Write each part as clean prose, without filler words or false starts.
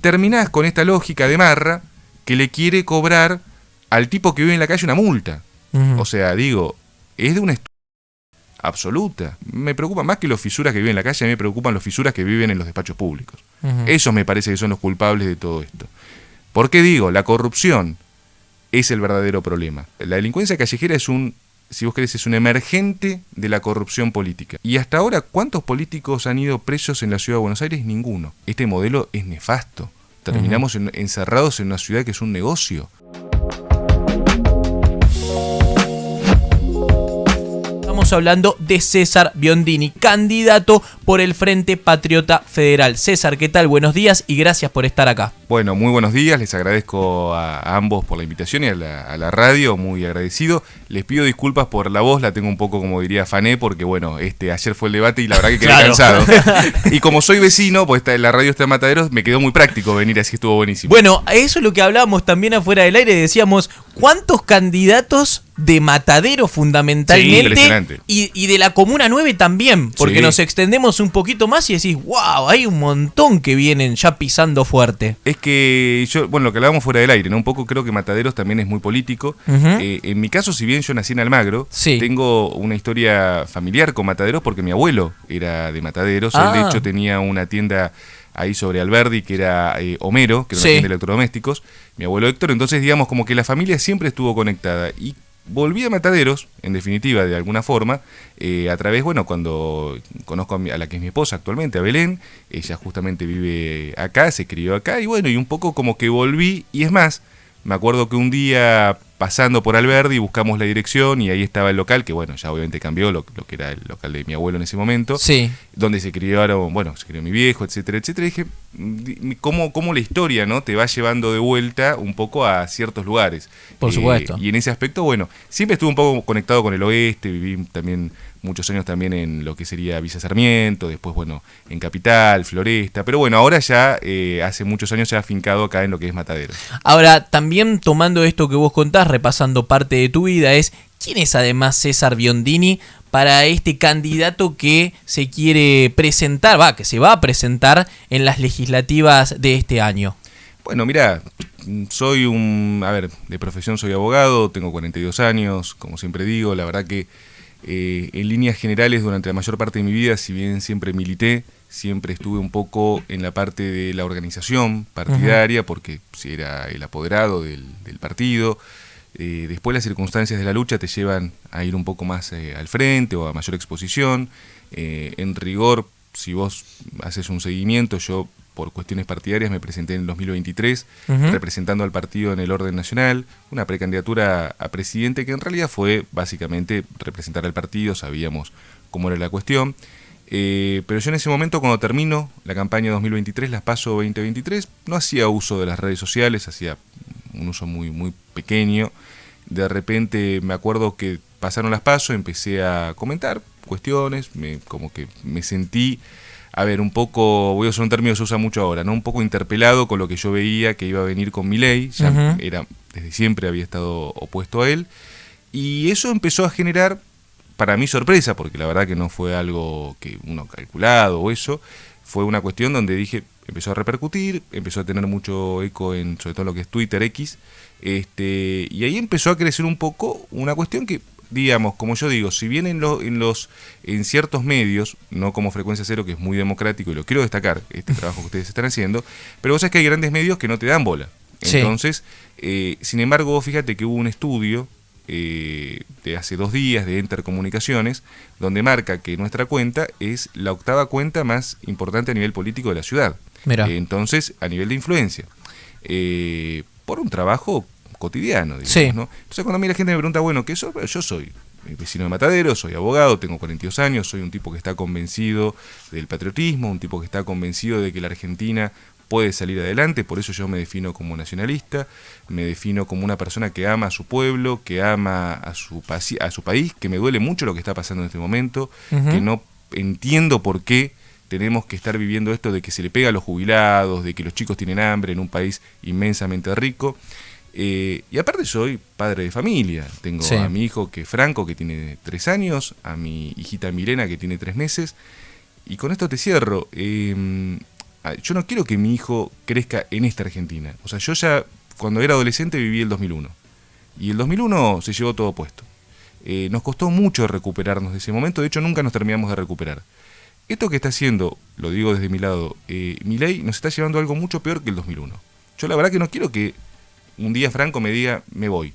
terminás con esta lógica de marra que le quiere cobrar al tipo que vive en la calle una multa. O sea, digo, es de una absoluta. Me preocupa más que los fisuras que viven en la calle, a mí me preocupan los fisuras que viven en los despachos públicos. Esos me parece que son los culpables de todo esto. ¿Por qué digo? La corrupción es el verdadero problema. La delincuencia callejera es si vos querés, es un emergente de la corrupción política. Y hasta ahora, ¿cuántos políticos han ido presos en la ciudad de Buenos Aires? Ninguno. Este modelo es nefasto. Terminamos encerrados en una ciudad que es un negocio. Estamos hablando de César Biondini, candidato por el Frente Patriota Federal. César, ¿qué tal? Buenos días y gracias por estar acá. Bueno, muy buenos días, les agradezco a ambos por la invitación y a la radio, muy agradecido. Les pido disculpas por la voz, la tengo un poco, como diría, afané, porque bueno, ayer fue el debate y la verdad que quedé cansado. Y como soy vecino, pues la radio está en Mataderos, me quedó muy práctico venir, así estuvo buenísimo. Bueno, eso es lo que hablábamos también afuera del aire, decíamos, ¿cuántos candidatos de Matadero fundamentalmente? Sí, y de la Comuna 9 también, porque sí, nos extendemos un poquito más y decís, wow, hay un montón que vienen ya pisando fuerte. Es que yo, bueno, lo que hablábamos fuera del aire, ¿no? Un poco creo que Mataderos también es muy político. En mi caso, si bien yo nací en Almagro, sí, tengo una historia familiar con Mataderos porque mi abuelo era de Mataderos. Él, de hecho, tenía una tienda ahí sobre Alberdi, que era Homero, que era una tienda de electrodomésticos, mi abuelo Héctor. Entonces, digamos, como que la familia siempre estuvo conectada. Y volví a Mataderos, en definitiva, de alguna forma, a través, bueno, cuando conozco a la que es mi esposa actualmente, a Belén. Ella justamente vive acá, se crió acá, y bueno, y un poco como que volví. Y es más, me acuerdo que un día, pasando por Alberdi, buscamos la dirección y ahí estaba el local, que bueno, ya obviamente cambió, lo que era el local de mi abuelo en ese momento, sí, donde se crió mi viejo, etcétera, etcétera. Y dije, ¿cómo la historia, ¿no?, te va llevando de vuelta un poco a ciertos lugares? Por supuesto. Y en ese aspecto, bueno, siempre estuve un poco conectado con el oeste, viví también muchos años también en lo que sería Villa Sarmiento, después, bueno, en Capital, Floresta, pero bueno, ahora ya hace muchos años ya afincado acá en lo que es Mataderos. Ahora, también tomando esto que vos contás, repasando parte de tu vida, ¿quién es además César Biondini para este candidato que se quiere presentar, que se va a presentar en las legislativas de este año? Bueno, mirá, soy de profesión soy abogado, tengo 42 años, como siempre digo, la verdad que en líneas generales durante la mayor parte de mi vida, si bien siempre milité, siempre estuve un poco en la parte de la organización partidaria, porque si era el apoderado del partido. Después las circunstancias de la lucha te llevan a ir un poco más al frente o a mayor exposición. En rigor, si vos haces un seguimiento, yo por cuestiones partidarias me presenté en el 2023 representando al partido en el orden nacional, una precandidatura a presidente que en realidad fue básicamente representar al partido, sabíamos cómo era la cuestión. Pero yo en ese momento, cuando termino la campaña 2023, las PASO 2023, no hacía uso de las redes sociales, hacía un uso muy, muy pequeño. De repente me acuerdo que pasaron las PASO, empecé a comentar cuestiones, como que me sentí, un poco, voy a usar un término que se usa mucho ahora, ¿no? Un poco interpelado con lo que yo veía que iba a venir con Milei, ya desde siempre había estado opuesto a él, y eso empezó a generar, para mí, sorpresa, porque la verdad que no fue algo que uno calculado o eso, fue una cuestión donde dije, empezó a repercutir, empezó a tener mucho eco en sobre todo lo que es Twitter, X, y ahí empezó a crecer un poco una cuestión que, digamos, como yo digo, si bien en ciertos medios, no como Frecuencia Cero, que es muy democrático, y lo quiero destacar, este trabajo que ustedes están haciendo, pero vos sabés que hay grandes medios que no te dan bola. Entonces, sin embargo, fíjate que hubo un estudio de hace 2 días de Intercomunicaciones, donde marca que nuestra cuenta es la 8ª cuenta más importante a nivel político de la ciudad. Entonces, a nivel de influencia, por un trabajo cotidiano, digamos, ¿no? Entonces, cuando a mí la gente me pregunta, bueno, ¿qué soy? Yo soy vecino de Mataderos, soy abogado, tengo 42 años, soy un tipo que está convencido del patriotismo, un tipo que está convencido de que la Argentina puede salir adelante, por eso yo me defino como nacionalista, me defino como una persona que ama a su pueblo, que ama a su país, que me duele mucho lo que está pasando en este momento, que no entiendo por qué tenemos que estar viviendo esto de que se le pega a los jubilados, de que los chicos tienen hambre en un país inmensamente rico. Y aparte soy padre de familia, tengo a mi hijo Franco, que tiene 3 años, a mi hijita Milena, que tiene 3 meses, y con esto te cierro. yo no quiero que mi hijo crezca en esta Argentina. O sea, yo ya cuando era adolescente viví el 2001. Y el 2001 se llevó todo puesto. Nos costó mucho recuperarnos de ese momento, de hecho nunca nos terminamos de recuperar. Esto que está haciendo, lo digo desde mi lado, Milei nos está llevando a algo mucho peor que el 2001. Yo la verdad que no quiero que un día Franco me diga, me voy.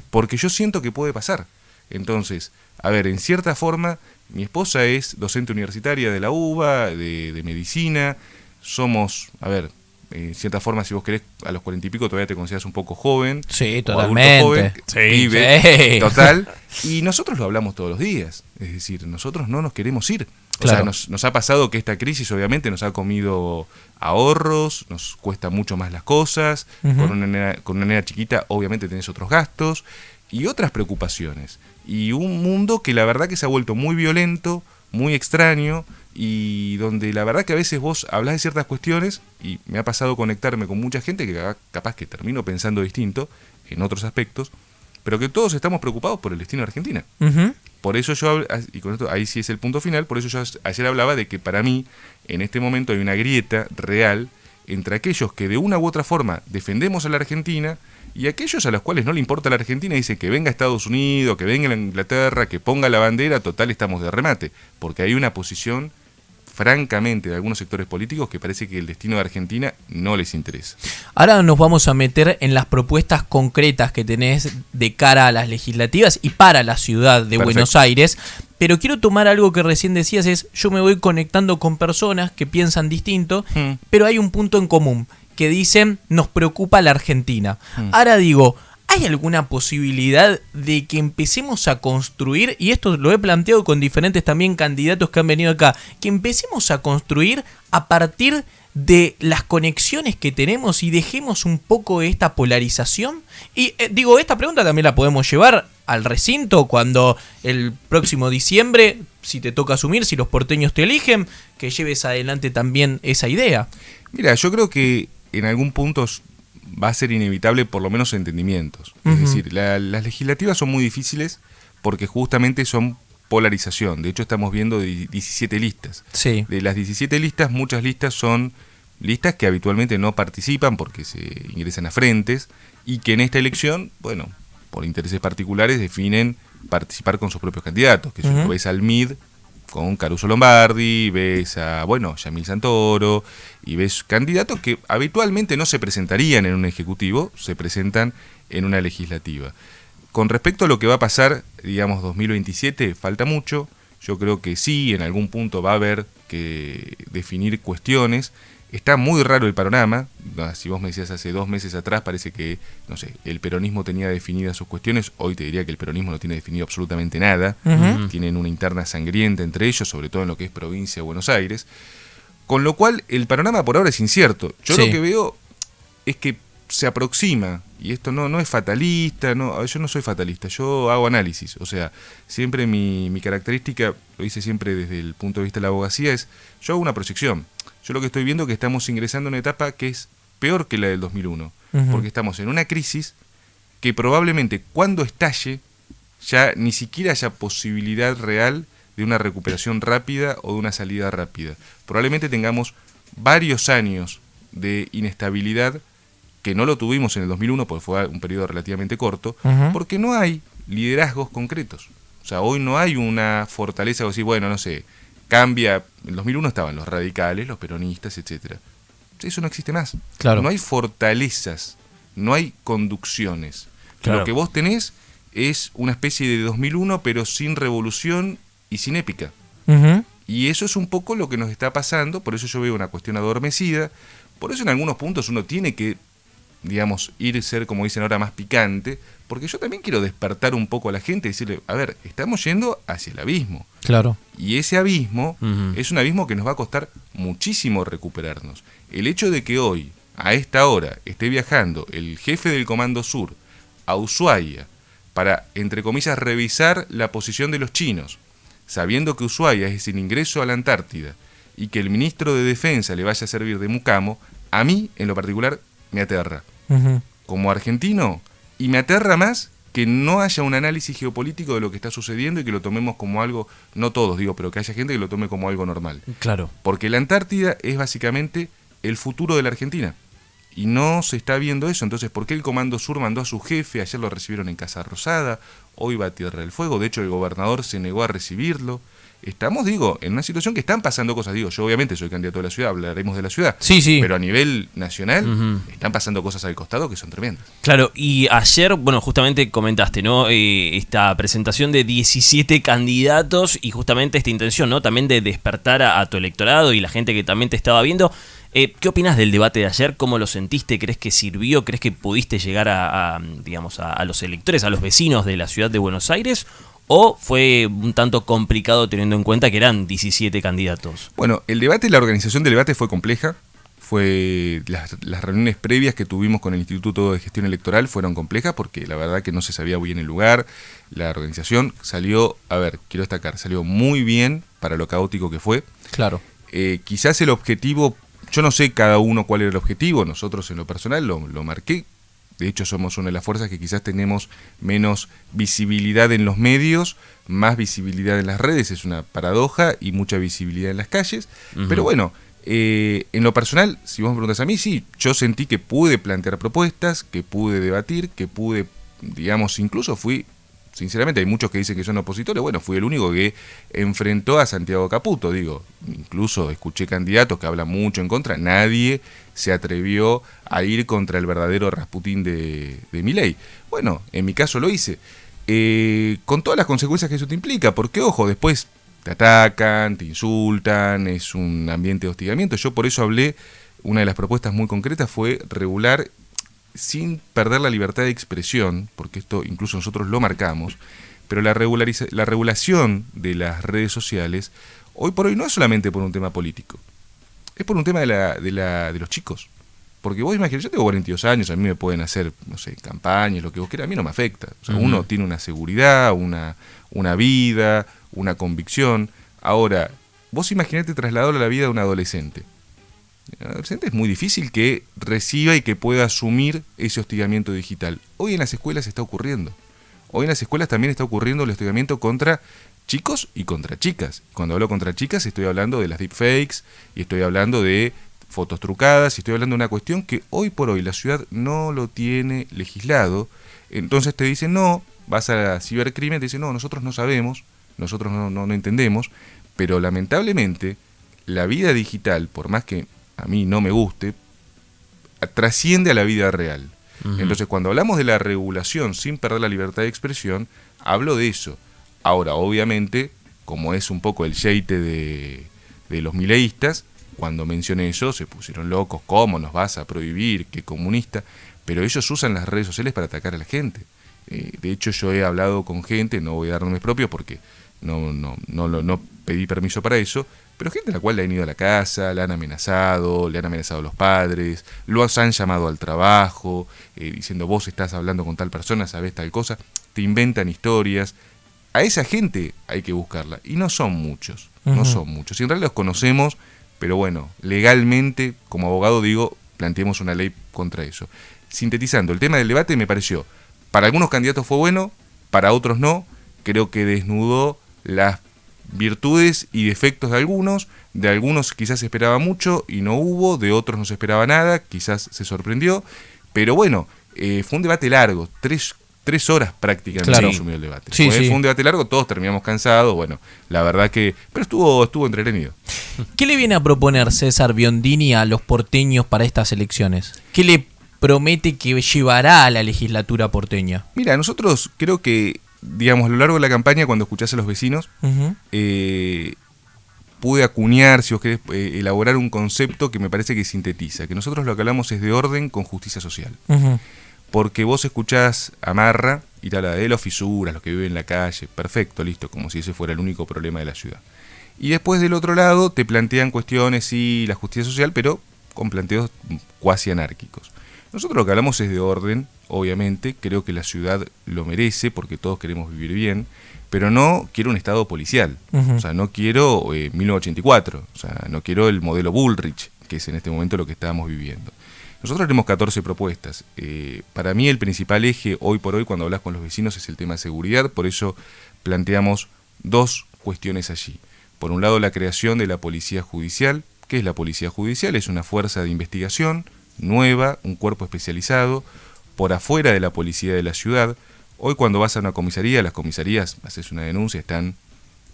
Porque yo siento que puede pasar. Entonces, a ver, en cierta forma, mi esposa es docente universitaria de la UBA, de medicina. Somos, a ver, en cierta forma, si vos querés, a los 40 y pico todavía te consideras un poco joven. Sí, totalmente. Joven, sí, vive, sí. total. Y nosotros lo hablamos todos los días. Es decir, nosotros no nos queremos ir. Claro. O sea, nos ha pasado que esta crisis obviamente nos ha comido ahorros, nos cuesta mucho más las cosas, con una nena chiquita obviamente tenés otros gastos y otras preocupaciones. Y un mundo que la verdad que se ha vuelto muy violento, muy extraño, y donde la verdad que a veces vos hablás de ciertas cuestiones, y me ha pasado conectarme con mucha gente que capaz que termino pensando distinto en otros aspectos, pero que todos estamos preocupados por el destino de Argentina. Por eso yo, y con esto ahí sí es el punto final, por eso yo ayer hablaba de que para mí en este momento hay una grieta real entre aquellos que de una u otra forma defendemos a la Argentina y aquellos a los cuales no le importa la Argentina y dice que venga a Estados Unidos, que venga a Inglaterra, que ponga la bandera, total estamos de remate, porque hay una posición francamente de algunos sectores políticos que parece que el destino de Argentina no les interesa. Ahora nos vamos a meter en las propuestas concretas que tenés de cara a las legislativas y para la ciudad de Buenos Aires, pero quiero tomar algo que recién decías, es yo me voy conectando con personas que piensan distinto, pero hay un punto en común, que dicen nos preocupa la Argentina. Ahora digo, ¿hay alguna posibilidad de que empecemos a construir, y esto lo he planteado con diferentes también candidatos que han venido acá, que empecemos a construir a partir de las conexiones que tenemos y dejemos un poco esta polarización? Y digo, esta pregunta también la podemos llevar al recinto cuando el próximo diciembre, si te toca asumir, si los porteños te eligen, que lleves adelante también esa idea. Mira, yo creo que en algún punto va a ser inevitable por lo menos entendimientos. Es decir, las legislativas son muy difíciles porque justamente son polarización. De hecho, estamos viendo 17 listas. Sí. De las 17 listas, muchas listas son listas que habitualmente no participan porque se ingresan a frentes y que en esta elección, bueno, por intereses particulares definen participar con sus propios candidatos. Que si ves al MID con Caruso Lombardi, ves a, bueno, Yamil Santoro, y ves candidatos que habitualmente no se presentarían en un ejecutivo, se presentan en una legislativa. Con respecto a lo que va a pasar, digamos, 2027, falta mucho. Yo creo que sí, en algún punto va a haber que definir cuestiones. Está muy raro el panorama. Si vos me decías hace 2 meses atrás, parece que, no sé, el peronismo tenía definidas sus cuestiones. Hoy te diría que el peronismo no tiene definido absolutamente nada. Tienen una interna sangrienta entre ellos, sobre todo en lo que es provincia de Buenos Aires. Con lo cual, el panorama por ahora es incierto. Yo lo que veo es que se aproxima, y esto no es fatalista, yo no soy fatalista, yo hago análisis. O sea, siempre mi característica, lo hice siempre desde el punto de vista de la abogacía, es yo hago una proyección. Yo lo que estoy viendo es que estamos ingresando en una etapa que es peor que la del 2001, porque estamos en una crisis que probablemente cuando estalle ya ni siquiera haya posibilidad real de una recuperación rápida o de una salida rápida. Probablemente tengamos varios años de inestabilidad que no lo tuvimos en el 2001 porque fue un periodo relativamente corto, porque no hay liderazgos concretos. O sea, hoy no hay una fortaleza de decir, bueno, no sé, cambia. En el 2001 estaban los radicales, los peronistas, etcétera. Eso no existe más. Claro. No hay fortalezas, no hay conducciones. Claro. Lo que vos tenés es una especie de 2001, pero sin revolución y sin épica. Y eso es un poco lo que nos está pasando, por eso yo veo una cuestión adormecida, por eso en algunos puntos uno tiene que, digamos, ser, como dicen ahora, más picante, porque yo también quiero despertar un poco a la gente y decirle, a ver, estamos yendo hacia el abismo. Claro. Y ese abismo es un abismo que nos va a costar muchísimo recuperarnos. El hecho de que hoy, a esta hora, esté viajando el jefe del Comando Sur a Ushuaia para, entre comillas, revisar la posición de los chinos, sabiendo que Ushuaia es el ingreso a la Antártida y que el ministro de Defensa le vaya a servir de mucamo, a mí, en lo particular, me aterra. Como argentino, y me aterra más que no haya un análisis geopolítico de lo que está sucediendo y que lo tomemos como algo, no todos digo, pero que haya gente que lo tome como algo normal. Claro. Porque la Antártida es básicamente el futuro de la Argentina. Y no se está viendo eso. Entonces, ¿por qué el Comando Sur mandó a su jefe? Ayer lo recibieron en Casa Rosada, hoy va a Tierra del Fuego. De hecho, el gobernador se negó a recibirlo. Estamos, digo, en una situación que están pasando cosas. Digo, yo obviamente soy candidato de la ciudad, hablaremos de la ciudad. Sí, sí. Pero a nivel nacional están pasando cosas al costado que son tremendas. Claro, y ayer, bueno, justamente comentaste, ¿no? Esta presentación de 17 candidatos y justamente esta intención, ¿no? También de despertar a tu electorado y la gente que también te estaba viendo. ¿Qué opinas del debate de ayer? ¿Cómo lo sentiste? ¿Crees que sirvió? ¿Crees que pudiste llegar a los electores, a los vecinos de la ciudad de Buenos Aires? ¿O fue un tanto complicado teniendo en cuenta que eran 17 candidatos? Bueno, el debate, la organización del debate fue compleja. Fue las reuniones previas que tuvimos con el Instituto de Gestión Electoral fueron complejas porque la verdad que no se sabía bien el lugar. La organización salió, quiero destacar, salió muy bien para lo caótico que fue. Claro. Quizás el objetivo... Yo no sé cada uno cuál era el objetivo, nosotros en lo personal lo marqué. De hecho, somos una de las fuerzas que quizás tenemos menos visibilidad en los medios, más visibilidad en las redes, es una paradoja, y mucha visibilidad en las calles. Pero bueno, en lo personal, si vos me preguntas a mí, sí, yo sentí que pude plantear propuestas, que pude debatir, que pude, digamos, incluso fui... Sinceramente, hay muchos que dicen que son opositores. Bueno, fui el único que enfrentó a Santiago Caputo. Digo, incluso escuché candidatos que hablan mucho en contra. Nadie se atrevió a ir contra el verdadero Rasputín de Milei. Bueno, en mi caso lo hice. Con todas las consecuencias que eso te implica. Porque, ojo, después te atacan, te insultan, es un ambiente de hostigamiento. Yo por eso hablé, una de las propuestas muy concretas fue regular, sin perder la libertad de expresión, porque esto incluso nosotros lo marcamos, pero la regulación de las redes sociales, hoy por hoy no es solamente por un tema político, es por un tema de los chicos. Porque vos imaginás, yo tengo 42 años, a mí me pueden hacer, no sé, campañas, lo que vos quieras, a mí no me afecta. O sea, uno tiene una seguridad, una vida, una convicción. Ahora, vos imaginate trasladarlo a la vida de un adolescente. El adolescente es muy difícil que reciba y que pueda asumir ese hostigamiento digital. Hoy en las escuelas está ocurriendo. Hoy en las escuelas también está ocurriendo el hostigamiento contra chicos y contra chicas. Cuando hablo contra chicas estoy hablando de las deepfakes y estoy hablando de fotos trucadas y estoy hablando de una cuestión que hoy por hoy la ciudad no lo tiene legislado. Entonces te dicen, no, vas a cibercrimen, te dicen, no, nosotros no sabemos, nosotros no entendemos, pero lamentablemente la vida digital, por más que a mí no me guste, trasciende a la vida real. Entonces, cuando hablamos de la regulación sin perder la libertad de expresión, hablo de eso. Ahora, obviamente, como es un poco el yeite de los mileístas, cuando mencioné eso, se pusieron locos, ¿cómo nos vas a prohibir? ¿Qué comunista? Pero ellos usan las redes sociales para atacar a la gente. De hecho, yo he hablado con gente, no voy a dar nombres propios porque no pedí permiso para eso, pero gente a la cual le han ido a la casa, le han amenazado a los padres, los han llamado al trabajo, diciendo vos estás hablando con tal persona, sabés tal cosa, te inventan historias. A esa gente hay que buscarla, y no son muchos, no son muchos. Y en realidad los conocemos, pero bueno, legalmente, como abogado digo, planteemos una ley contra eso. Sintetizando, el tema del debate me pareció, para algunos candidatos fue bueno, para otros no, creo que desnudó las virtudes y defectos de algunos quizás se esperaba mucho y no hubo, de otros no se esperaba nada, quizás se sorprendió, pero bueno, fue un debate largo, tres horas prácticamente consumió el debate. Fue un debate largo, todos terminamos cansados, bueno, la verdad que, pero estuvo entretenido. ¿Qué le viene a proponer César Biondini a los porteños para estas elecciones? ¿Qué le promete que llevará a la legislatura porteña? Mira, nosotros creo que, digamos, a lo largo de la campaña, cuando escuchás a los vecinos, pude acuñar, si vos querés, elaborar un concepto que me parece que sintetiza, que nosotros lo que hablamos es de orden con justicia social. Porque vos escuchás a Marra y te habla de los fisuras, los que viven en la calle, perfecto, listo, como si ese fuera el único problema de la ciudad. Y después del otro lado te plantean cuestiones, sí, la justicia social, pero con planteos cuasi anárquicos. Nosotros lo que hablamos es de orden, obviamente, creo que la ciudad lo merece porque todos queremos vivir bien, pero no quiero un estado policial, o sea, no quiero 1984, o sea, no quiero el modelo Bullrich, que es en este momento lo que estábamos viviendo. Nosotros tenemos 14 propuestas. Para mí el principal eje hoy por hoy cuando hablas con los vecinos es el tema de seguridad, por eso planteamos dos cuestiones allí. Por un lado, la creación de la Policía Judicial. ¿Qué es la Policía Judicial? Es una fuerza de investigación nueva, un cuerpo especializado, por afuera de la policía de la ciudad. Hoy cuando vas a una comisaría, las comisarías, haces una denuncia, están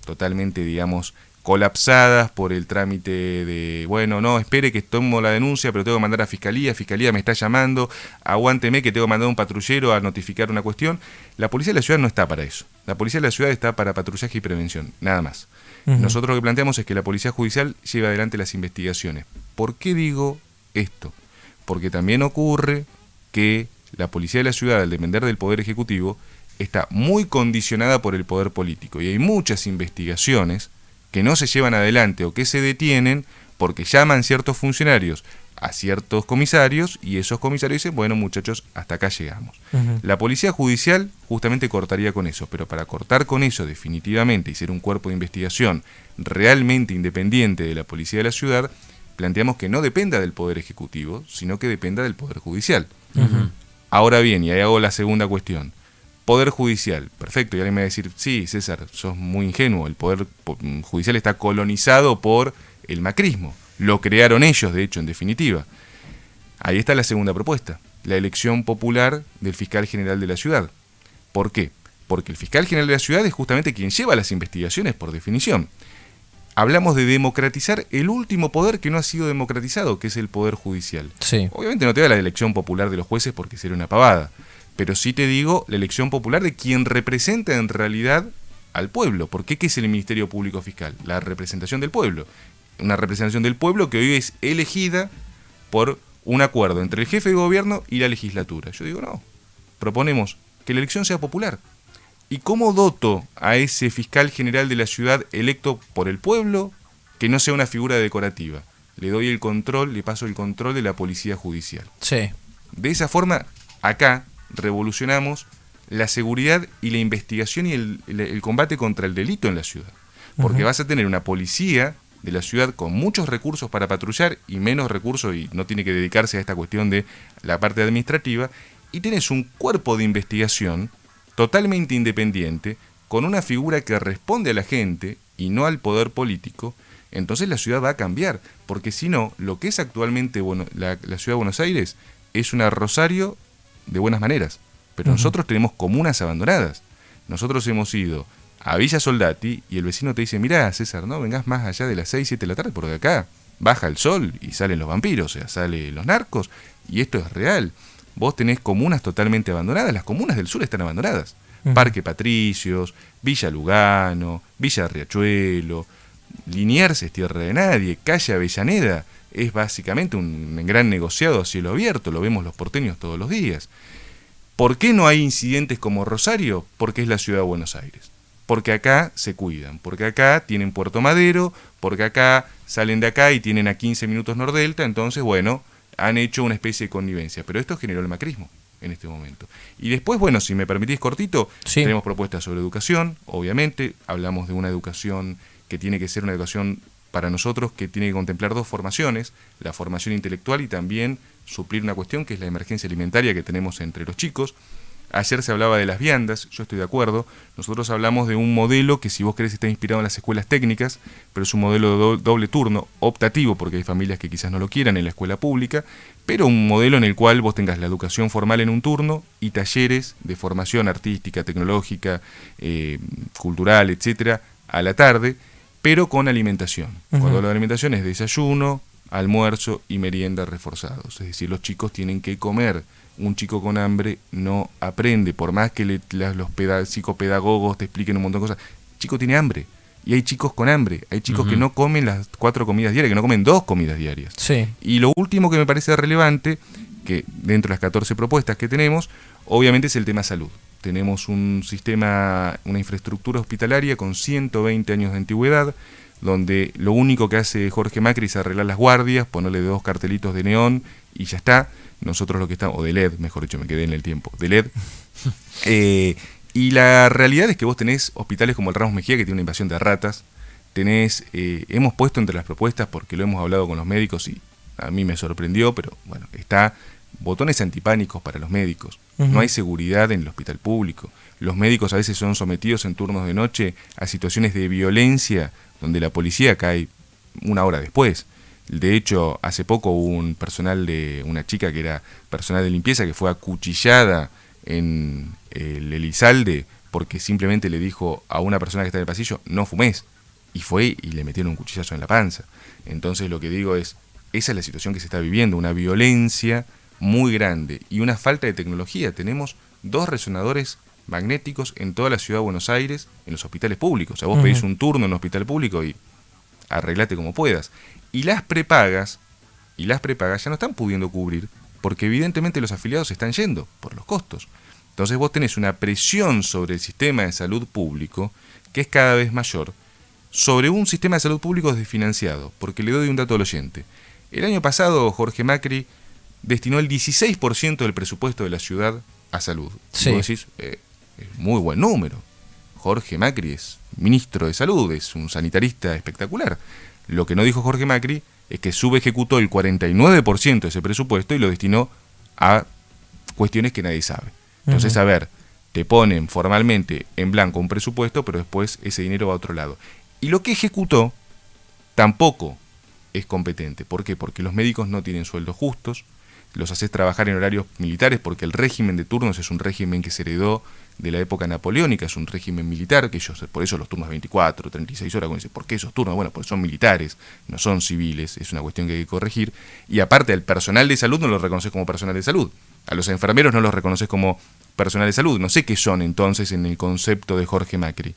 totalmente, digamos, colapsadas por el trámite de, bueno, no, espere que tomo la denuncia, pero tengo que mandar a Fiscalía me está llamando, aguánteme que tengo que mandar a un patrullero a notificar una cuestión. La Policía de la Ciudad no está para eso. La Policía de la Ciudad está para patrullaje y prevención, nada más. Nosotros lo que planteamos es que la Policía Judicial lleve adelante las investigaciones. ¿Por qué digo esto? Porque también ocurre que la Policía de la Ciudad, al depender del Poder Ejecutivo, está muy condicionada por el poder político. Y hay muchas investigaciones que no se llevan adelante o que se detienen porque llaman ciertos funcionarios a ciertos comisarios y esos comisarios dicen, bueno muchachos, hasta acá llegamos. La Policía Judicial justamente cortaría con eso, pero para cortar con eso definitivamente y ser un cuerpo de investigación realmente independiente de la Policía de la Ciudad, planteamos que no dependa del Poder Ejecutivo, sino que dependa del Poder Judicial. Ahora bien, y ahí hago la segunda cuestión. Poder Judicial, perfecto, y alguien me va a decir, sí, César, sos muy ingenuo, el Poder Judicial está colonizado por el macrismo, lo crearon ellos, de hecho, en definitiva. Ahí está la segunda propuesta, la elección popular del fiscal general de la ciudad. ¿Por qué? Porque el fiscal general de la ciudad es justamente quien lleva las investigaciones por definición. Hablamos de democratizar el último poder que no ha sido democratizado, que es el Poder Judicial. Sí. Obviamente no te da la elección popular de los jueces porque sería una pavada, pero sí te digo la elección popular de quien representa en realidad al pueblo. ¿Por qué? ¿Qué es el Ministerio Público Fiscal? La representación del pueblo. Una representación del pueblo que hoy es elegida por un acuerdo entre el jefe de gobierno y la legislatura. Yo digo, no, proponemos que la elección sea popular. ¿Y cómo doto a ese fiscal general de la ciudad electo por el pueblo que no sea una figura decorativa? Le doy el control, le paso el control de la Policía Judicial. Sí. De esa forma, acá revolucionamos la seguridad y la investigación y el combate contra el delito en la ciudad. Porque vas a tener una policía de la ciudad con muchos recursos para patrullar y menos recursos y no tiene que dedicarse a esta cuestión de la parte administrativa, y tenés un cuerpo de investigación totalmente independiente, con una figura que responde a la gente y no al poder político. Entonces la ciudad va a cambiar, porque si no, lo que es actualmente la ciudad de Buenos Aires es una Rosario de buenas maneras, pero nosotros tenemos comunas abandonadas. Nosotros hemos ido a Villa Soldati y el vecino te dice, mirá César, no vengas más allá de las 6, 7 de la tarde, porque acá baja el sol y salen los vampiros, o sea, salen los narcos, y esto es real. Vos tenés comunas totalmente abandonadas, las comunas del sur están abandonadas. Parque Patricios, Villa Lugano, Villa Riachuelo, Liniers es tierra de nadie, Calle Avellaneda es básicamente un gran negociado a cielo abierto, lo vemos los porteños todos los días. ¿Por qué no hay incidentes como Rosario? Porque es la ciudad de Buenos Aires. Porque acá se cuidan, porque acá tienen Puerto Madero, porque acá salen de acá y tienen a 15 minutos Nordelta, entonces, bueno, han hecho una especie de connivencia. Pero esto generó el macrismo en este momento. Y después, bueno, si me permitís cortito, sí, tenemos propuestas sobre educación, obviamente, hablamos de una educación que tiene que ser una educación para nosotros que tiene que contemplar dos formaciones, la formación intelectual y también suplir una cuestión que es la emergencia alimentaria que tenemos entre los chicos. Ayer se hablaba de las viandas, yo estoy de acuerdo. Nosotros hablamos de un modelo que, si vos querés, está inspirado en las escuelas técnicas, pero es un modelo de doble turno, optativo, porque hay familias que quizás no lo quieran en la escuela pública, pero un modelo en el cual vos tengas la educación formal en un turno y talleres de formación artística, tecnológica, cultural, etcétera, a la tarde, pero con alimentación. Cuando hablo de alimentación es desayuno, almuerzo y merienda reforzados. Es decir, los chicos tienen que comer. Un chico con hambre no aprende, por más que los psicopedagogos te expliquen un montón de cosas. El chico tiene hambre. Y hay chicos con hambre. Hay chicos que no comen las 4 comidas diarias, que no comen 2 comidas diarias. Sí. Y lo último que me parece relevante, que dentro de las 14 propuestas que tenemos, obviamente es el tema salud. Tenemos un sistema, una infraestructura hospitalaria con 120 años de antigüedad, donde lo único que hace Jorge Macri es arreglar las guardias, ponerle 2 cartelitos de neón y ya está. Nosotros lo que estamos, o de LED, mejor dicho, me quedé en el tiempo, de LED. Y la realidad es que vos tenés hospitales como el Ramos Mejía, que tiene una invasión de ratas. Tenés, hemos puesto entre las propuestas, porque lo hemos hablado con los médicos y a mí me sorprendió, pero bueno, está botones antipánicos para los médicos. No hay seguridad en el hospital público. Los médicos a veces son sometidos en turnos de noche a situaciones de violencia donde la policía cae una hora después. De hecho, hace poco hubo un personal de una chica que era personal de limpieza que fue acuchillada en el Elizalde porque simplemente le dijo a una persona que está en el pasillo, no fumés, y fue y le metieron un cuchillazo en la panza. Entonces lo que digo es, esa es la situación que se está viviendo, una violencia muy grande y una falta de tecnología. Tenemos 2 resonadores magnéticos en toda la ciudad de Buenos Aires, en los hospitales públicos. O sea, vos pedís un turno en un hospital público y arreglate como puedas. Y las prepagas ya no están pudiendo cubrir, porque evidentemente los afiliados se están yendo por los costos. Entonces vos tenés una presión sobre el sistema de salud público que es cada vez mayor, sobre un sistema de salud público desfinanciado, porque le doy un dato al oyente. El año pasado Jorge Macri destinó el 16% del presupuesto de la ciudad a salud. Sí. Vos decís, es muy buen número. Jorge Macri es ministro de salud, es un sanitarista espectacular. Lo que no dijo Jorge Macri es que subejecutó el 49% de ese presupuesto y lo destinó a cuestiones que nadie sabe. Entonces, a ver, te ponen formalmente en blanco un presupuesto, pero después ese dinero va a otro lado. Y lo que ejecutó tampoco es competente. ¿Por qué? Porque los médicos no tienen sueldos justos, los haces trabajar en horarios militares porque el régimen de turnos es un régimen que se heredó de la época napoleónica, es un régimen militar, que ellos, por eso los turnos 24, 36 horas, ¿por qué esos turnos? Bueno, porque son militares, no son civiles, es una cuestión que hay que corregir. Y aparte, al personal de salud no lo reconoces como personal de salud, a los enfermeros no los reconoces como personal de salud, no sé qué son entonces en el concepto de Jorge Macri,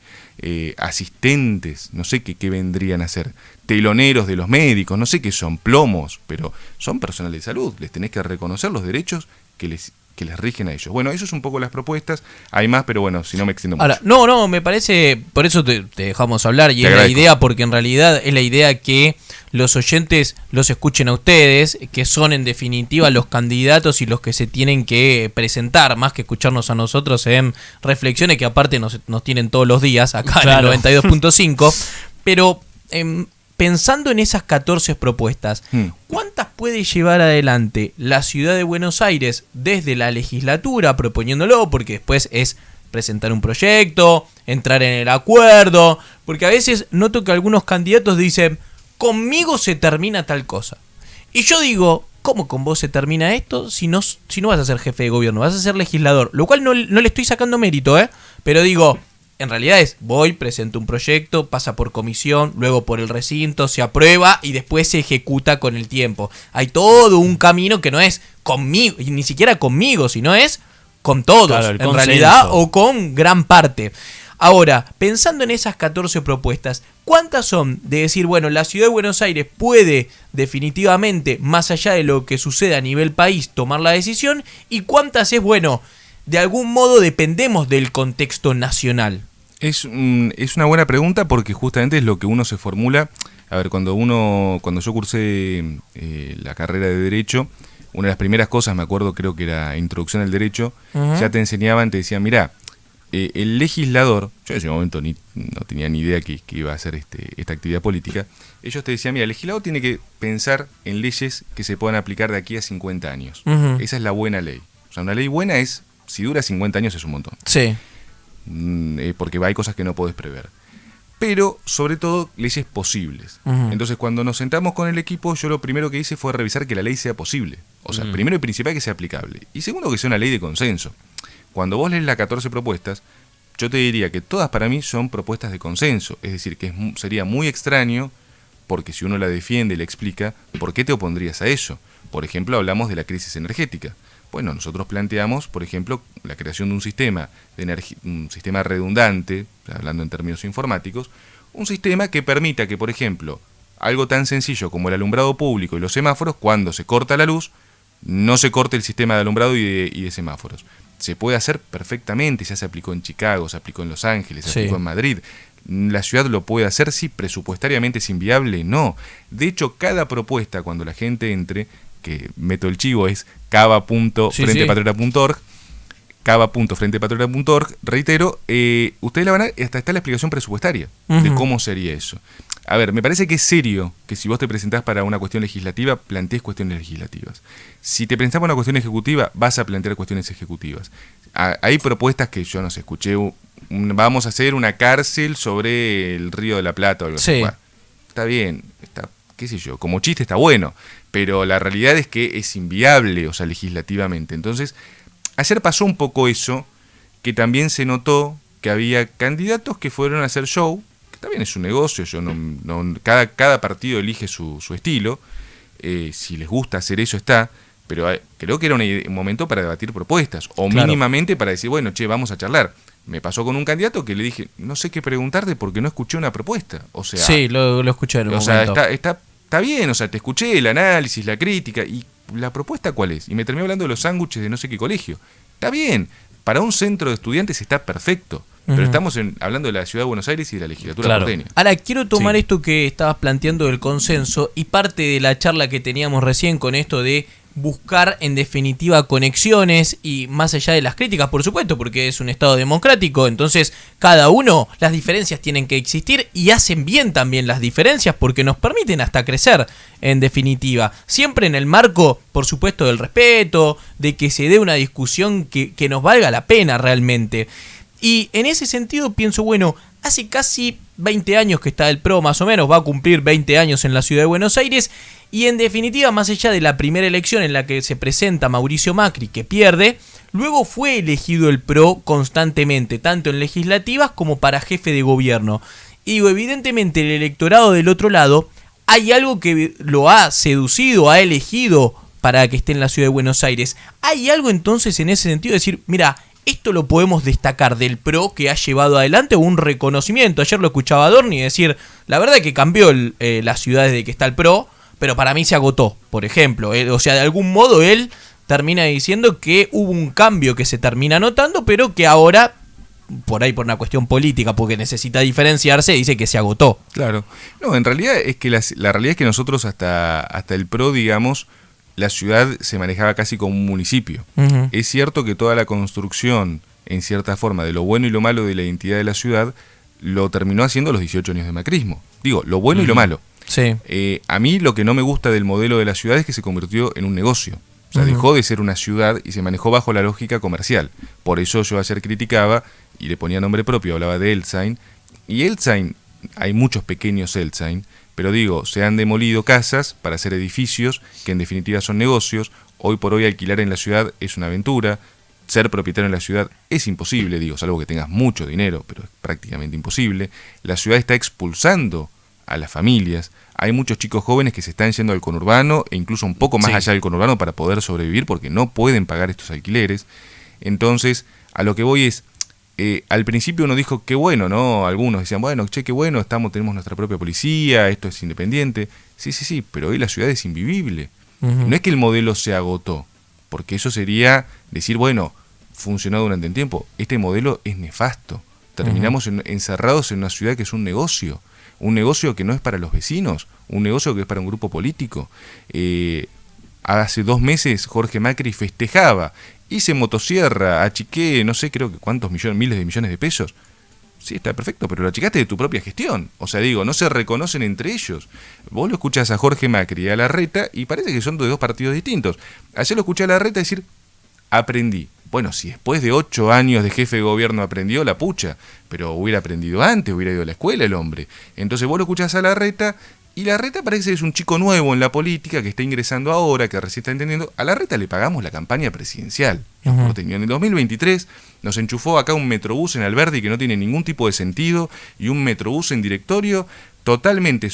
asistentes, no sé qué vendrían a ser, teloneros de los médicos, no sé qué son, plomos, pero son personal de salud, les tenés que reconocer los derechos que les rigen a ellos. Bueno, eso es un poco las propuestas, hay más, pero bueno, si no me extiendo mucho. Ahora, no, me parece, por eso te dejamos hablar, y es la idea, porque en realidad es la idea que los oyentes los escuchen a ustedes, que son en definitiva los candidatos y los que se tienen que presentar, más que escucharnos a nosotros en reflexiones que aparte nos tienen todos los días acá en el 92.5, pero pensando en esas 14 propuestas, ¿cuántas puede llevar adelante la ciudad de Buenos Aires desde la legislatura proponiéndolo? Porque después es presentar un proyecto, entrar en el acuerdo, porque a veces noto que algunos candidatos dicen, conmigo se termina tal cosa. Y yo digo, ¿cómo con vos se termina esto si no vas a ser jefe de gobierno, vas a ser legislador? Lo cual no le estoy sacando mérito, pero digo, en realidad presento un proyecto, pasa por comisión, luego por el recinto, se aprueba y después se ejecuta con el tiempo. Hay todo un camino que no es conmigo, y ni siquiera conmigo, sino es con todos, claro, en realidad, o con gran parte. Ahora, pensando en esas 14 propuestas, ¿cuántas son de decir, bueno, la ciudad de Buenos Aires puede definitivamente, más allá de lo que sucede a nivel país, tomar la decisión? ¿Y cuántas es, bueno, de algún modo dependemos del contexto nacional? Es una buena pregunta porque justamente es lo que uno se formula. A ver, cuando yo cursé la carrera de Derecho, una de las primeras cosas, me acuerdo, creo que era Introducción al Derecho, ya te enseñaban, te decían, mirá, el legislador, yo en ese momento no tenía ni idea que iba a hacer esta actividad política, ellos te decían, mira, el legislador tiene que pensar en leyes que se puedan aplicar de aquí a 50 años. Esa es la buena ley. O sea, una ley buena es, si dura 50 años es un montón. Sí. Porque hay cosas que no podés prever. Pero, sobre todo, leyes posibles. Entonces, cuando nos sentamos con el equipo, yo lo primero que hice fue revisar que la ley sea posible. O sea, primero y principal que sea aplicable. Y segundo, que sea una ley de consenso. Cuando vos lees las 14 propuestas, yo te diría que todas para mí son propuestas de consenso. Es decir, que sería muy extraño, porque si uno la defiende y la explica, ¿por qué te opondrías a eso? Por ejemplo, hablamos de la crisis energética. Bueno, nosotros planteamos, por ejemplo, la creación de un sistema un sistema redundante, hablando en términos informáticos, un sistema que permita que, por ejemplo, algo tan sencillo como el alumbrado público y los semáforos, cuando se corta la luz, no se corte el sistema de alumbrado y de semáforos. Se puede hacer perfectamente, ya se aplicó en Chicago, se aplicó en Los Ángeles, se aplicó en Madrid. ¿La ciudad lo puede hacer? Sí. ¿Presupuestariamente es inviable? No. De hecho, cada propuesta, cuando la gente entre, que meto el chivo, es cava.frentepatriota.org, cava.frentepatriota.org, reitero, ustedes la van a ver, hasta está la explicación presupuestaria de cómo sería eso. a ver, me parece que es serio que si vos te presentás para una cuestión legislativa, plantees cuestiones legislativas. Si te presentás para una cuestión ejecutiva, vas a plantear cuestiones ejecutivas. Hay propuestas que yo no sé, escuché, vamos a hacer una cárcel sobre el Río de la Plata o algo así. Bueno, está bien, está, qué sé yo, como chiste está bueno, pero la realidad es que es inviable, o sea, legislativamente. Entonces, ayer pasó un poco eso, que también se notó que había candidatos que fueron a hacer show, que también es un negocio, yo cada partido elige su estilo, si les gusta hacer eso está, pero creo que era un momento para debatir propuestas, o claro, mínimamente para decir, bueno, che, vamos a charlar. Me pasó con un candidato que le dije, no sé qué preguntarte porque no escuché una propuesta. O sea, sí, lo escuché en un momento. Sea, está bien, o sea, te escuché el análisis, la crítica, y la propuesta ¿cuál es? Y me terminé hablando de los sándwiches de no sé qué colegio. Está bien, para un centro de estudiantes está perfecto, pero estamos hablando de la Ciudad de Buenos Aires y de la legislatura porteña. Ahora, quiero tomar esto que estabas planteando del consenso y parte de la charla que teníamos recién con esto de buscar en definitiva conexiones y más allá de las críticas, por supuesto, porque es un Estado democrático, entonces cada uno, las diferencias tienen que existir y hacen bien también las diferencias porque nos permiten hasta crecer en definitiva, siempre en el marco, por supuesto, del respeto, de que se dé una discusión que nos valga la pena realmente. Y en ese sentido pienso, bueno, hace casi 20 años que está el PRO, más o menos, va a cumplir 20 años en la Ciudad de Buenos Aires, y en definitiva, más allá de la primera elección en la que se presenta Mauricio Macri, que pierde, luego fue elegido el PRO constantemente, tanto en legislativas como para jefe de gobierno. Y digo, evidentemente el electorado del otro lado, hay algo que lo ha seducido, ha elegido para que esté en la Ciudad de Buenos Aires. Hay algo entonces en ese sentido de decir, mira, esto lo podemos destacar del PRO que ha llevado adelante un reconocimiento. Ayer lo escuchaba a Adorni decir, la verdad es que cambió la ciudad desde que está el PRO, pero para mí se agotó, por ejemplo. O sea, de algún modo él termina diciendo que hubo un cambio que se termina notando, pero que ahora, por ahí por una cuestión política, porque necesita diferenciarse, dice que se agotó. Claro. No, en realidad es que la realidad es que nosotros hasta el PRO, digamos, la ciudad se manejaba casi como un municipio. Uh-huh. Es cierto que toda la construcción, en cierta forma, de lo bueno y lo malo de la identidad de la ciudad, lo terminó haciendo los 18 años de macrismo. Digo, lo bueno y lo malo. Sí. A mí lo que no me gusta del modelo de la ciudad es que se convirtió en un negocio. O sea, dejó de ser una ciudad y se manejó bajo la lógica comercial. Por eso yo ayer criticaba y le ponía nombre propio, hablaba de Eltsain. Y Eltsain, hay muchos pequeños Eltsain, pero digo, se han demolido casas para hacer edificios que en definitiva son negocios. Hoy por hoy alquilar en la ciudad es una aventura. Ser propietario en la ciudad es imposible, digo, salvo que tengas mucho dinero, pero es prácticamente imposible. La ciudad está expulsando a las familias. Hay muchos chicos jóvenes que se están yendo al conurbano e incluso un poco más allá del conurbano para poder sobrevivir porque no pueden pagar estos alquileres. Entonces, a lo que voy es, al principio uno dijo qué bueno, ¿no? Algunos decían, bueno, che, qué bueno, tenemos nuestra propia policía, esto es independiente. Sí, pero hoy la ciudad es invivible. Uh-huh. No es que el modelo se agotó, porque eso sería decir, bueno, funcionó durante un tiempo. Este modelo es nefasto. Terminamos encerrados en una ciudad que es un negocio que no es para los vecinos, un negocio que es para un grupo político. Hace 2 meses Jorge Macri festejaba, hice motosierra, achiqué, no sé, creo que cuántos millones, miles de millones de pesos. Sí, está perfecto, pero lo achicaste de tu propia gestión. O sea, digo, no se reconocen entre ellos. Vos lo escuchás a Jorge Macri y a Larreta y parece que son de 2 partidos distintos. Ayer lo escuché a Larreta decir, aprendí. Bueno, si después de 8 años de jefe de gobierno aprendió, la pucha, pero hubiera aprendido antes, hubiera ido a la escuela el hombre. Entonces vos lo escuchás a Larreta, y Larreta parece que es un chico nuevo en la política, que está ingresando ahora, que recién está entendiendo. A Larreta le pagamos la campaña presidencial. Uh-huh. En el 2023 nos enchufó acá un metrobús en Alberdi que no tiene ningún tipo de sentido, y un metrobús en directorio totalmente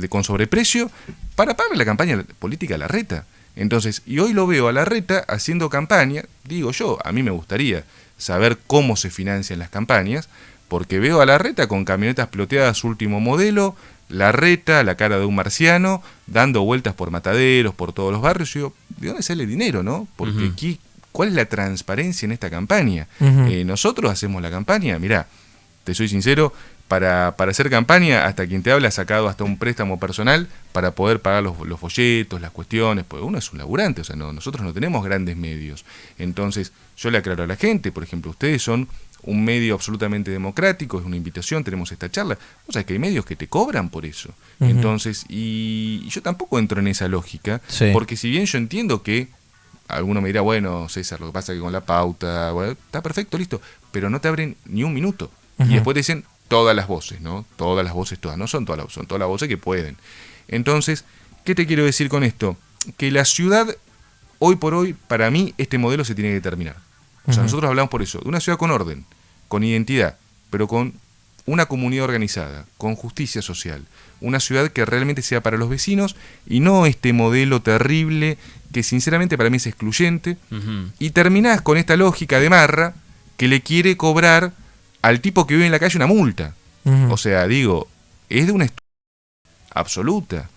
con sobreprecio, para pagar la campaña política a Larreta. Entonces, y hoy lo veo a Larreta haciendo campaña, digo yo, a mí me gustaría saber cómo se financian las campañas, porque veo a Larreta con camionetas ploteadas último modelo, Larreta, la cara de un marciano, dando vueltas por mataderos, por todos los barrios. Yo digo, ¿de dónde sale el dinero, no? Porque aquí, ¿cuál es la transparencia en esta campaña? Nosotros hacemos la campaña, mirá, te soy sincero, para hacer campaña, hasta quien te habla ha sacado hasta un préstamo personal para poder pagar los folletos, las cuestiones, porque uno es un laburante, o sea, nosotros no tenemos grandes medios. Entonces, yo le aclaro a la gente, por ejemplo, ustedes son un medio absolutamente democrático, es una invitación, tenemos esta charla. O sea, que hay medios que te cobran por eso. Entonces, y yo tampoco entro en esa lógica, porque si bien yo entiendo que alguno me dirá, bueno, César, lo que pasa es que con la pauta, bueno, está perfecto, listo, pero no te abren ni un minuto. Y después te dicen todas las voces, ¿no? Todas las voces, todas, no son todas las voces, son todas las voces que pueden. Entonces, ¿qué te quiero decir con esto? Que la ciudad, hoy por hoy, para mí, este modelo se tiene que terminar. O sea, nosotros hablamos por eso, de una ciudad con orden, con identidad, pero con una comunidad organizada, con justicia social. Una ciudad que realmente sea para los vecinos y no este modelo terrible que sinceramente para mí es excluyente. Y terminás con esta lógica de marra que le quiere cobrar al tipo que vive en la calle una multa. O sea, digo, es de una absoluta.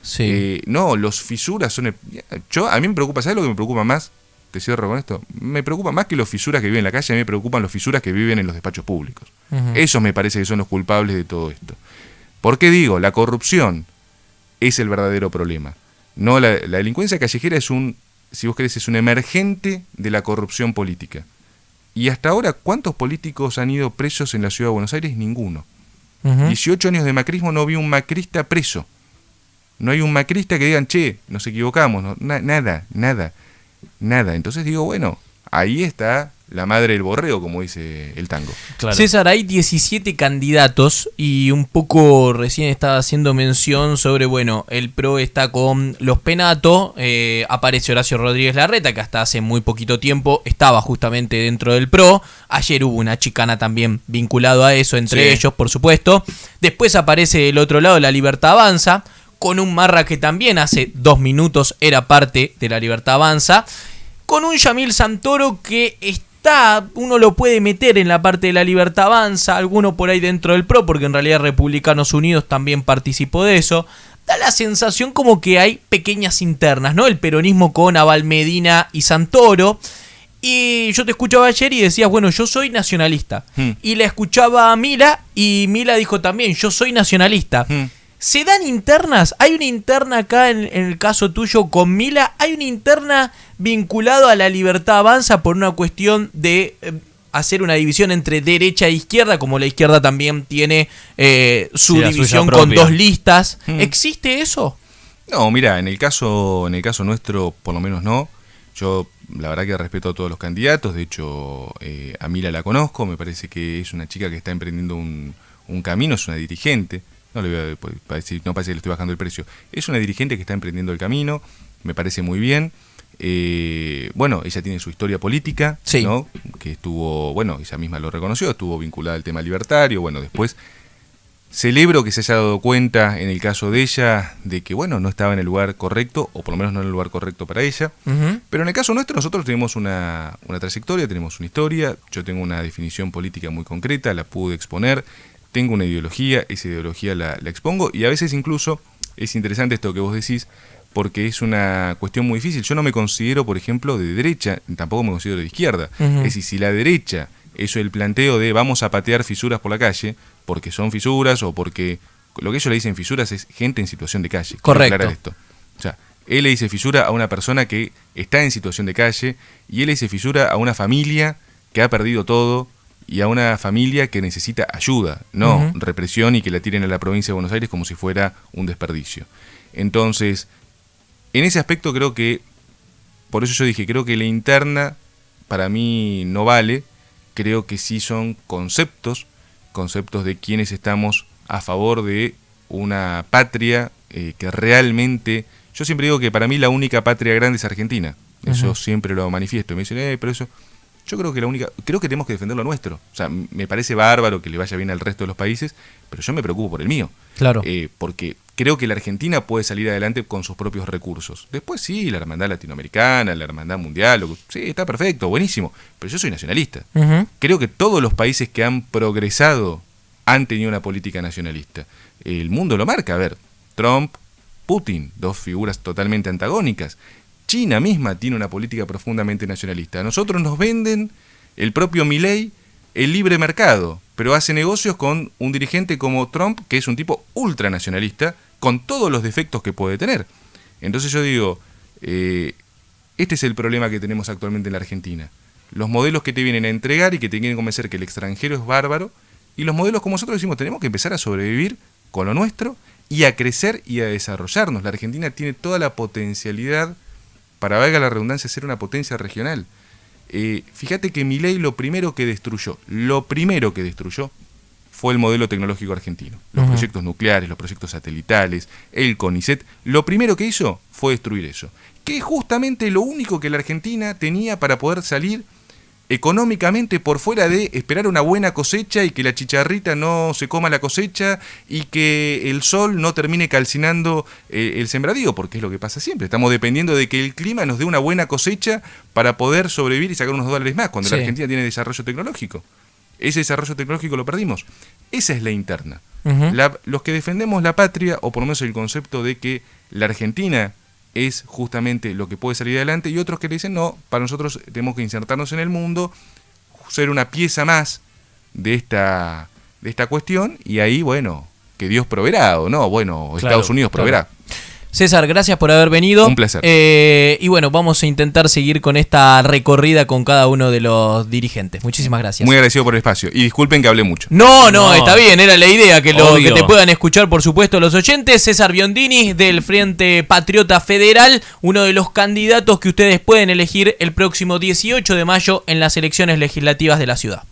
No, los fisuras son... a mí me preocupa, ¿sabes lo que me preocupa más? Te cierro con esto. Me preocupa más que los fisuras que viven en la calle, a mí me preocupan los fisuras que viven en los despachos públicos. Esos me parece que son los culpables de todo esto. ¿Por qué digo? La corrupción es el verdadero problema. No, la delincuencia callejera es si vos querés, es un emergente de la corrupción política. Y hasta ahora, ¿cuántos políticos han ido presos en la ciudad de Buenos Aires? Ninguno. 18 años de macrismo, no vi un macrista preso. No hay un macrista que digan, che, nos equivocamos. No, nada. Entonces digo, bueno, ahí está la madre del borrego, como dice el tango. Claro. César, hay 17 candidatos y un poco recién estaba haciendo mención sobre, bueno, el PRO está con los Penato, aparece Horacio Rodríguez Larreta, que hasta hace muy poquito tiempo estaba justamente dentro del PRO. Ayer hubo una chicana también vinculado a eso, entre ellos, por supuesto. Después aparece del otro lado La Libertad Avanza, con un Marra que también hace 2 minutos era parte de La Libertad Avanza, con un Yamil Santoro que uno lo puede meter en la parte de La Libertad Avanza, alguno por ahí dentro del PRO, porque en realidad Republicanos Unidos también participó de eso. Da la sensación como que hay pequeñas internas, ¿no? El peronismo con Abal Medina y Santoro. Y yo te escuchaba ayer y decías, bueno, yo soy nacionalista. Y la escuchaba a Mila y Mila dijo también, yo soy nacionalista. ¿Se dan internas? ¿Hay una interna acá en el caso tuyo con Mila? ¿Hay una interna vinculado a La Libertad Avanza por una cuestión de hacer una división entre derecha e izquierda, como la izquierda también tiene su división con 2 listas? ¿Existe eso? No, mira, en el caso nuestro, por lo menos no. Yo la verdad que respeto a todos los candidatos. De hecho, a Mila la conozco. Me parece que es una chica que está emprendiendo un camino, es una dirigente. No le voy a decir, no parece que le estoy bajando el precio. Es una dirigente que está emprendiendo el camino, me parece muy bien. Bueno, ella tiene su historia política, ¿no? Que estuvo, bueno, ella misma lo reconoció, estuvo vinculada al tema libertario. Bueno, después celebro que se haya dado cuenta en el caso de ella de que, bueno, no estaba en el lugar correcto, o por lo menos no en el lugar correcto para ella. Pero en el caso nuestro, nosotros tenemos una trayectoria, tenemos una historia. Yo tengo una definición política muy concreta, la pude exponer. Tengo una ideología, esa ideología la expongo, y a veces incluso es interesante esto que vos decís, porque es una cuestión muy difícil. Yo no me considero, por ejemplo, de derecha, tampoco me considero de izquierda. Es decir, si la derecha, eso el planteo de vamos a patear fisuras por la calle, porque son fisuras o porque lo que ellos le dicen fisuras es gente en situación de calle. Correcto. Quiero aclarar esto. O sea, él le dice fisura a una persona que está en situación de calle, y él le dice fisura a una familia que ha perdido todo, y a una familia que necesita ayuda, no represión y que la tiren a la provincia de Buenos Aires como si fuera un desperdicio. Entonces, en ese aspecto creo que, por eso yo dije, creo que la interna para mí no vale, creo que sí son conceptos de quienes estamos a favor de una patria que realmente, yo siempre digo que para mí la única patria grande es Argentina, eso siempre lo manifiesto, me dicen, pero eso... Yo creo que tenemos que defender lo nuestro. O sea, me parece bárbaro que le vaya bien al resto de los países, pero yo me preocupo por el mío. Claro. Porque creo que la Argentina puede salir adelante con sus propios recursos. Después sí, la hermandad latinoamericana, la hermandad mundial, sí, está perfecto, buenísimo. Pero yo soy nacionalista. Creo que todos los países que han progresado han tenido una política nacionalista. El mundo lo marca. A ver, Trump, Putin, 2 figuras totalmente antagónicas. China misma tiene una política profundamente nacionalista. A nosotros nos venden el propio Milei el libre mercado, pero hace negocios con un dirigente como Trump, que es un tipo ultranacionalista, con todos los defectos que puede tener. Entonces yo digo, este es el problema que tenemos actualmente en la Argentina. los modelos que te vienen a entregar y que te quieren convencer que el extranjero es bárbaro, y los modelos como nosotros decimos, tenemos que empezar a sobrevivir con lo nuestro y a crecer y a desarrollarnos. La Argentina tiene toda la potencialidad, para valga la redundancia, ser una potencia regional. Fíjate que Milei lo primero que destruyó fue el modelo tecnológico argentino. Los proyectos nucleares, los proyectos satelitales, el CONICET, lo primero que hizo fue destruir eso. Que es justamente lo único que la Argentina tenía para poder salir económicamente por fuera de esperar una buena cosecha y que la chicharrita no se coma la cosecha y que el sol no termine calcinando el sembradío, porque es lo que pasa siempre. Estamos dependiendo de que el clima nos dé una buena cosecha para poder sobrevivir y sacar unos dólares más, cuando la Argentina tiene desarrollo tecnológico. Ese desarrollo tecnológico lo perdimos. Esa es la interna. Los que defendemos la patria, o por lo menos el concepto de que la Argentina es justamente lo que puede salir adelante, y otros que le dicen, no, para nosotros tenemos que insertarnos en el mundo, ser una pieza más de esta cuestión, y ahí, bueno, que Dios proveerá, o no, bueno, claro, Estados Unidos proveerá. Claro. César, gracias por haber venido. Un placer. Y bueno, vamos a intentar seguir con esta recorrida con cada uno de los dirigentes. Muchísimas gracias. Muy agradecido por el espacio. Y disculpen que hablé mucho. No, está bien, era la idea que te puedan escuchar, por supuesto, los oyentes. César Biondini, del Frente Patriota Federal, uno de los candidatos que ustedes pueden elegir el próximo 18 de mayo en las elecciones legislativas de la ciudad.